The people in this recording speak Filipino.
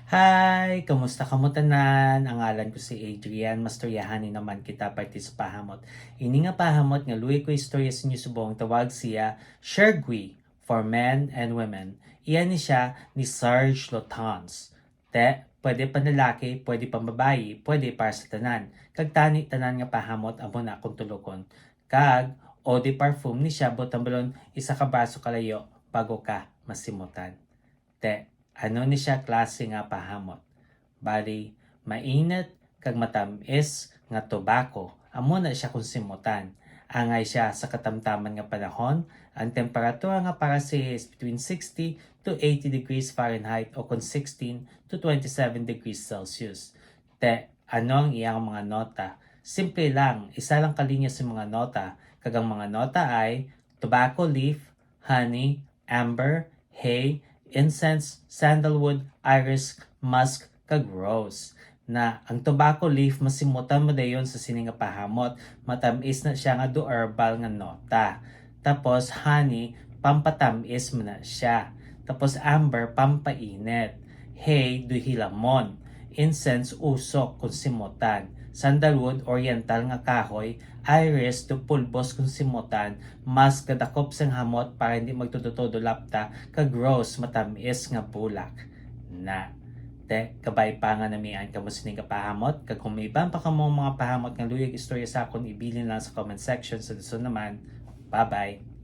Hi! Kamusta kamo tanan? Ang ngalan ko si Adrian. Mastoryahanin naman kita parte sa pahamot. Ini nga pahamot nga luwi ko istorya sa inyo subong tawag siya Shergui for Men and Women. Iyan ni siya ni Serge Lotans. Pwede pa lalaki, pwede pa babae, pwede para sa tanan. Kag tani tanan nga pahamot amo na akong tulokon. Kag o di parfum ni siya butang balon isa ka baso kalayo bago ka masimutan. Ano ni siya klase nga pahamot? Bali, mainit kag matamis nga tobacco. Amo na siya kung simutan. Angay siya sa katamtaman nga panahon. Ang temperatura nga para siya is between 60 to 80 degrees Fahrenheit o kung 16 to 27 degrees Celsius. Ano ang iyang mga nota? Simple lang, isa lang kalinya sa mga nota. Kagang mga nota ay tobacco leaf, honey, amber, hay, incense, sandalwood, iris, musk, kag rose. Na ang tobacco leaf masimutan mo dayon sa sining nga pahamot, matamis na siya nga do herbal nga nota. Tapos honey, pampatamis mo na siya. Tapos amber, pampainit. Hay, do hilamon. Incense, usok kung simutan. Sandalwood, oriental nga kahoy. Iris, do pulbos kung simutan. Musk, kadakop sang hamot para hindi magtututodo lapta. Kag rose, matamis nga bulak. Kabay pa nga namian ka mo sining kapahamot. Kag kung may ibang pa ka mo mga pahamot nga luyag istorya sa akon, ibilin lang sa comment section. Sa so naman, bye-bye.